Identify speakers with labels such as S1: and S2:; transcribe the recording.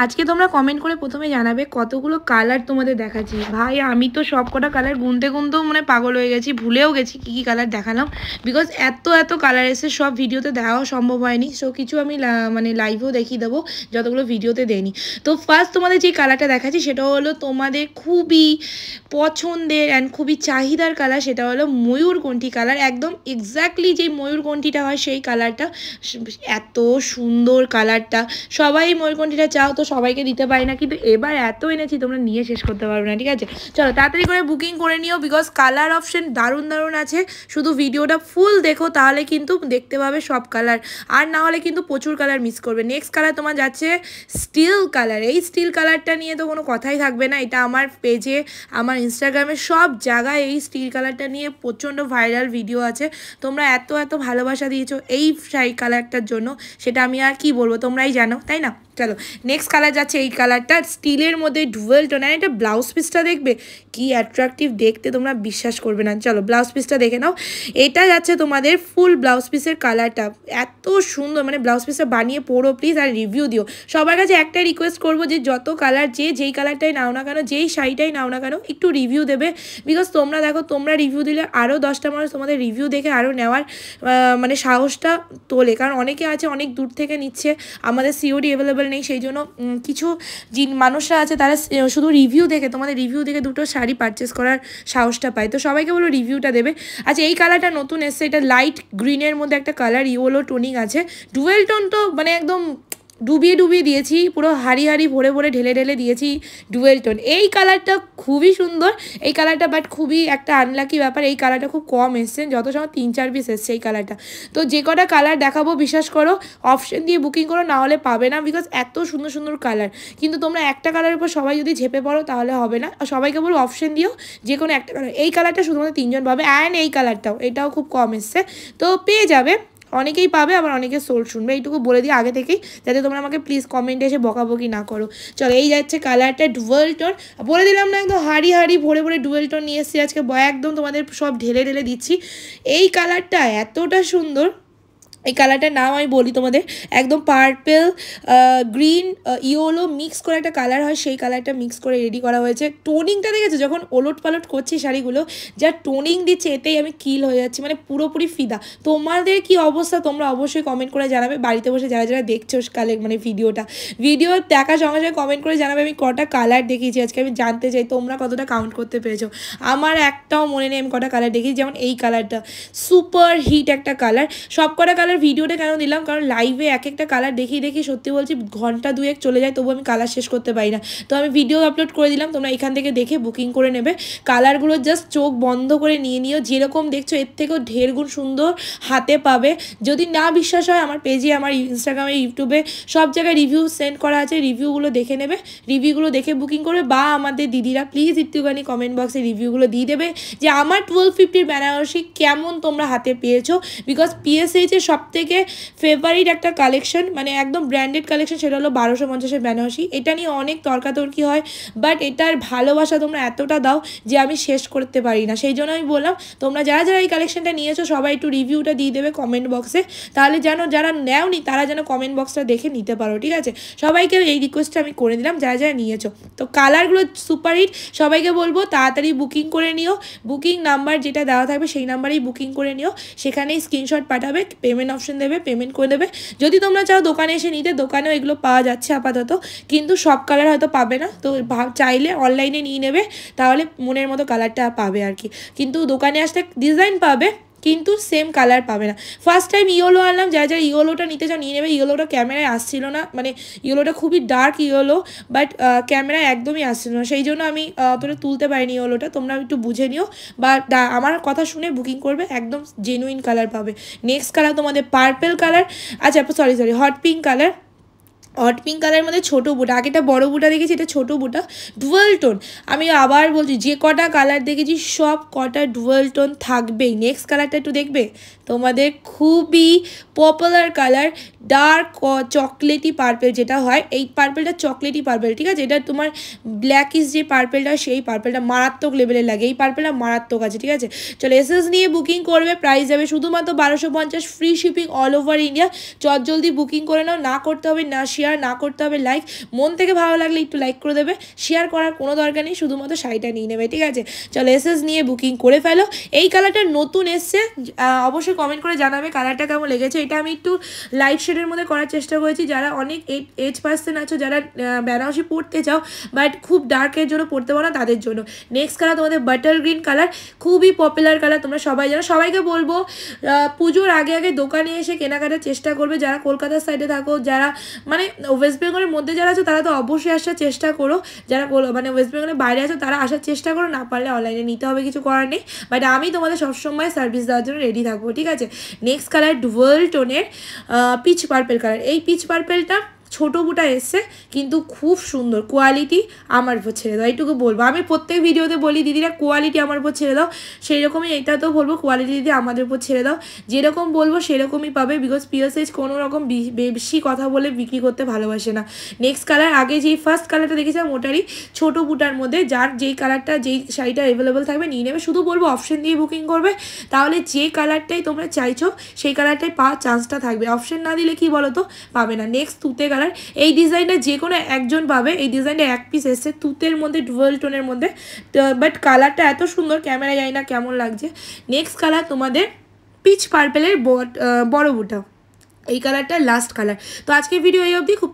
S1: আজকে তোমরা কমেন্ট করে প্রথমে জানাবে কতগুলো কালার তোমাদের দেখাচ্ছি। ভাই আমি তো সব কটা কালার গুনতে গুনতেও মানে পাগল হয়ে গেছি, ভুলেও গেছি কী কী কালার দেখালাম, বিকজ এত এত কালার এসে সব ভিডিওতে দেওয়াও সম্ভব হয়নি। সো কিছু আমি মানে লাইভেও দেখিয়ে দেবো যতগুলো ভিডিওতে দেয়নি। তো ফার্স্ট তোমাদের যে কালারটা দেখাচ্ছি সেটা হলো তোমাদের খুবই পছন্দের অ্যান্ড খুবই চাহিদার কালার, সেটা হলো ময়ূরকণ্ঠী কালার। একদম এক্স্যাক্টলি যে ময়ূরকণ্ঠীটা হয় সেই কালারটা, এত সুন্দর কালারটা। সবাই ময়ূরকণ্ঠীটা চাও তো সবাইকে দিতে পারি না, কিন্তু এবার এত এনেছি তোমরা নিয়ে শেষ করতে পারবে না। ঠিক আছে, চলো তাড়াতাড়ি করে বুকিং করে নিও, বিকজ কালার অপশন দারুণ দারুণ আছে। শুধু ভিডিওটা ফুল দেখো, তাহলে কিন্তু দেখতে পাবে সব কালার, আর না হলে কিন্তু প্রচুর কালার মিস করবে। নেক্সট কালার তোমার যাচ্ছে স্টিল কালার। এই স্টিল কালারটা নিয়ে তো কোনো কথাই থাকবে না, এটা আমার পেজে আমার ইনস্টাগ্রামে সব জায়গায় এই স্টিল কালারটা নিয়ে প্রচণ্ড ভাইরাল ভিডিও আছে। তোমরা এত এত ভালোবাসা দিয়েছো এই কালারটার জন্য, সেটা আমি আর কি বলবো, তোমরাই জানো, তাই না? চলো নেক্সট কালার যাচ্ছে এই কালারটা, স্টিলের মধ্যে ডুয়েল টোন। আর এটা ব্লাউজ পিসটা দেখবে কি অ্যাট্রাকটিভ দেখতে, তোমরা বিশ্বাস করবে না। চলো ব্লাউজ পিসটা দেখে নাও। এটা যাচ্ছে তোমাদের ফুল ব্লাউজ পিসের কালারটা, এত সুন্দর, মানে ব্লাউজ পিসটা বানিয়ে পরো প্লিজ, আর রিভিউ দিও। সবার কাছে একটাই রিকোয়েস্ট করবো যে যত কালার যেই কালারটাই নাও না কেন, যেই শাড়িটাই নাও না কেন, একটু রিভিউ দেবে। বিকজ তোমরা দেখো, তোমরা রিভিউ দিলে আরও 10টা মানুষ তোমাদের রিভিউ দেখে আরও নেওয়ার মানে সাহসটা তোলে। কারণ অনেকে আছে অনেক দূর থেকে নিচ্ছে, আমাদের সিওডি অ্যাভেলেবেল নেই, সেই জন্য কিছু মানুষরা আছে তারা শুধু রিভিউ দেখে, তোমাদের রিভিউ দেখে দুটো শাড়ি পারচেস করার সাহসটা পায়। তো সবাইকে বলো রিভিউটা দেবে। আচ্ছা এই কালারটা নতুন এসছে, এটা লাইট গ্রিনের মধ্যে একটা কালার, ইয়েলো টোনিং আছে। ডুয়েল টোন তো মানে একদম ডুবিয়ে ডুবিয়ে দিয়েছি, পুরো হাড়ি হাড়ি ভরে ভরে ঢেলে ঢেলে দিয়েছি ডুয়েল টোন। এই কালারটা খুবই সুন্দর এই কালারটা, বাট খুবই একটা আনলাকি ব্যাপার, এই কালারটা খুব কম এসছে, যত সময় 3-4 পিস এসছে এই কালারটা। তো যে কটা কালার দেখাবো বিশ্বাস করো অপশন দিয়ে বুকিং করো, না হলে পাবে না, বিকজ এত সুন্দর সুন্দর কালার। কিন্তু তোমরা একটা কালারের উপর সবাই যদি ঝেপে পড়ো তাহলে হবে না, সবাইকে বলো অপশন দিও যে কোনো একটা কালার। এই কালারটা শুধুমাত্র 3জন পাবে, অ্যান্ড এই কালারটাও, এটাও খুব কম এসছে, তো পেয়ে যাবে, অনেকেই পাবে, আবার অনেকে সোল শুনবে। এইটুকু বলে দিই আগে থেকেই, যাতে তোমরা আমাকে প্লিজ কমেন্টে এসে বকাবকি না করো। চলো এই যাচ্ছে কালারটা ডুয়েল টোন, বলে দিলাম না একদম হাড়ি হাড়ি ভরে ভরে ডুয়েল টোন নিয়ে এসেছি আজকে, একদম তোমাদের সব ঢেলে ঢেলে দিচ্ছি। এই কালারটা এতটা সুন্দর, এই কালারটার নাম আমি বলি তোমাদের, একদম পার্পেল গ্রিন ইয়েলো মিক্স করে একটা কালার হয়, সেই কালারটা মিক্স করে রেডি করা হয়েছে। টোনিংটা দেখেছো, যখন ওলট পালট করছি শাড়িগুলো যা টোনিং দিচ্ছে, এতেই আমি কিল হয়ে যাচ্ছি, মানে পুরোপুরি ফিদা। তোমাদের কি অবস্থা তোমরা অবশ্যই কমেন্ট করে জানাবে, বাড়িতে বসে যারা যারা দেখছো মানে ভিডিও দেখার সঙ্গে সঙ্গে কমেন্ট করে জানাবে আমি কটা কালার দেখিয়েছি আজকে। আমি জানতে চাই তোমরা কতটা কাউন্ট করতে পেরেছো। আমার একটাও মনে নেই আমি কটা কালার দেখিয়েছি। যেমন এই কালারটা সুপার হিট একটা কালার, সব কটা কালার ভিডিওটা কেন দিলাম, কারণ লাইভে এক একটা কালার দেখিয়ে সত্যি বলছি ঘন্টা 2-1 চলে যায়, তবু আমি কালার শেষ করতে পারি না। তো আমি ভিডিও আপলোড করে দিলাম, তোমরা এখান থেকে দেখে বুকিং করে নেবে। কালারগুলো জাস্ট চোখ বন্ধ করে নিয়ে নিও, যেরকম দেখছো এর থেকেও ঢের গুণ সুন্দর হাতে পাবে। যদি না বিশ্বাস হয় আমার পেজে, আমার ইনস্টাগ্রামে, ইউটিউবে সব জায়গায় রিভিউ সেন্ড করা আছে, রিভিউগুলো দেখে নেবে, রিভিউগুলো দেখে বুকিং করবে। বা আমাদের দিদিরা প্লিজ একটুখানি কমেন্ট বক্সে রিভিউগুলো দিয়ে দেবে যে আমার 1250 বেনারসি কেমন তোমরা হাতে পেয়েছো। বিকজ পিএসএইচের সবথেকে ফেভারিট একটা কালেকশন, মানে একদম ব্র্যান্ডেড কালেকশন, সেটা হলো 1250 বেনারসি। এটা নিয়ে অনেক তর্কাতর্কি হয়, বাট এটার ভালোবাসা তোমরা এতটা দাও যে আমি শেষ করতে পারি না। সেই জন্য আমি বললাম তোমরা যারা যারা এই কালেকশনটা নিয়েছো সবাই একটু রিভিউটা দিয়ে দেবে কমেন্ট বক্সে, তাহলে যেন যারা নেওনি তারা যেন কমেন্ট বক্সটা দেখে নিতে পারো। ঠিক আছে, সবাইকে এই রিকোয়েস্টটা আমি করে দিলাম যারা যারা নিয়েছো। তো কালারগুলো সুপারহিট, সবাইকে বলবো তাড়াতাড়ি বুকিং করে নিও। বুকিং নাম্বার যেটা দেওয়া থাকবে সেই নাম্বারেই বুকিং করে নিও, সেখানেই স্ক্রিনশট পাঠাবে, পেমেন্ট অপশন দেবে, পেমেন্ট করে দেবে। যদি তোমরা চাও দোকানে এসে নিতে, দোকানেও এগুলো পাওয়া যাচ্ছে আপাতত, কিন্তু সব কালার হয়তো পাবে না, তো চাইলে অনলাইনে নিয়ে নেবে, তাহলে মনের মতো কালারটা পাবে আর কি। কিন্তু দোকানে আসতে ডিজাইন পাবে, কিন্তু সেম কালার পাবে না। ফার্স্ট টাইম ইয়েলো আনলাম, যারা যারা ইয়েলোটা নিতে চাও নিয়ে নেবে। ইয়েলোটা ক্যামেরায় আসছিল না, মানে ইয়েলোটা খুবই ডার্ক ইয়েলো, বাট ক্যামেরায় একদমই আসছিল না, সেই জন্য আমি অতটা তুলতে পারিনি ইয়েলোটা। তোমরা একটু বুঝে নিও বা আমার কথা শুনে বুকিং করবে, একদম জেনুইন কালার পাবে। নেক্সট কালার তোমাদের পার্পেল কালার, আচ্ছা sorry hot pink colour. Hot pink কালারের মধ্যে ছোটো বুটা, আগেটা বড়ো বুটা দেখেছি, এটা ছোটো বুটা, ডুয়েল টোন। আমি আবার বলছি যে কটা কালার দেখেছি সব কটা ডুয়েল টোন থাকবেই। নেক্সট কালারটা একটু দেখবে, তোমাদের খুবই popular colour dark chocolatey purple যেটা হয়, এই পার্পেলটা চকলেটি পার্পেল, ঠিক আছে। এটা তোমার ব্ল্যাকিশ যে পার্পেলটা সেই পার্পেলটা মারাত্মক লেভেলের লাগে, এই পার্পেলটা মারাত্মক আছে, ঠিক আছে। চলো এসএস নিয়ে বুকিং করবে, প্রাইস যাবে শুধুমাত্র 1250, free shipping all over India. জলদি বুকিং করে নাও, না করতে হবে না শেয়ার, না করতে হবে লাইক, মন থেকে ভালো লাগলে একটু লাইক করে দেবে, শেয়ার করার কোনো দরকার নেই, শুধুমাত্র শাড়িটা নিয়ে নেবে, ঠিক আছে। চলো এসএস নিয়ে বুকিং করে ফেলো। এই কালারটা নতুন এসছে, অবশ্যই কমেন্ট করে জানাবে কালারটা কেমন লেগেছে। এটা আমি একটু লাইট শেডের মধ্যে করার চেষ্টা করেছি, যারা অনেক এজ পার্সন আছো, যারা বেনারসি পড়তে চাও বাট খুব ডার্কের জন্য পড়তে পারো না, তাদের জন্য। নেক্সট কালার তোমাদের বাটার গ্রিন কালার, খুবই পপুলার কালার, তোমরা সবাই জানো। সবাইকে বলবো পুজোর আগে আগে দোকানে এসে কেনাকাটার চেষ্টা করবে, যারা কলকাতার সাইডে থাকো, যারা মানে ওয়েস্ট বেঙ্গলের মধ্যে যারা আছো তারা তো অবশ্যই আসার চেষ্টা করো, যারা মানে ওয়েস্ট বেঙ্গলের বাইরে আছো তারা আসার চেষ্টা করো, না পারলে অনলাইনে নিতে হবে, কিছু করার নেই, বাট আমি তোমাদের সবসময় সার্ভিস দেওয়ার জন্য রেডি থাকবো, ঠিক আছে। নেক্সট কালার ডুয়াল টোনের পিচ পার্পেল কালার, এই পিচ পার্পেলটা ছোটো বুটা এসছে কিন্তু খুব সুন্দর কোয়ালিটি, আমার উপর ছেড়ে দাও, এইটুকু বলবো। আমি প্রত্যেক ভিডিওতে বলি দিদিরা কোয়ালিটি আমার উপর ছেড়ে দাও, সেই রকমই এইটাতেও বলবো কোয়ালিটি দিদি আমাদের উপর ছেড়ে দাও, যেরকম বলবো সেরকমই পাবে, বিকজ পিওর কোনো রকম বেশি কথা বলে বিক্রি করতে ভালোবাসে না। নেক্সট কালার, আগে যেই ফার্স্ট কালারটা দেখেছিলাম ওটারই ছোটো বুটার মধ্যে, যার যেই কালারটা যেই শাড়িটা অ্যাভেলেবেল থাকবে নিয়ে নেবে, শুধু বলবো অপশন দিয়ে বুকিং করবে, তাহলে যে কালারটাই তোমরা চাইছো সেই কালারটাই পাওয়ার চান্সটা থাকবে, অপশন না দিলে কি বলো তো পাবে না। নেক্সট তুতে কালার, এই ডিজাইনটা যে কোনো একজন পাবে, এই ডিজাইনটা এক পিস এসছে তুতের মধ্যে ডুয়াল টোনের মধ্যে, বাট কালারটা এত সুন্দর, ক্যামেরা যায় না কেমন লাগছে। নেক্সট কালার তোমাদের পিচ পার্পেলের বড় বুটা, এই কালারটা লাস্ট কালার। তো আজকের ভিডিও এই অবধি। খুব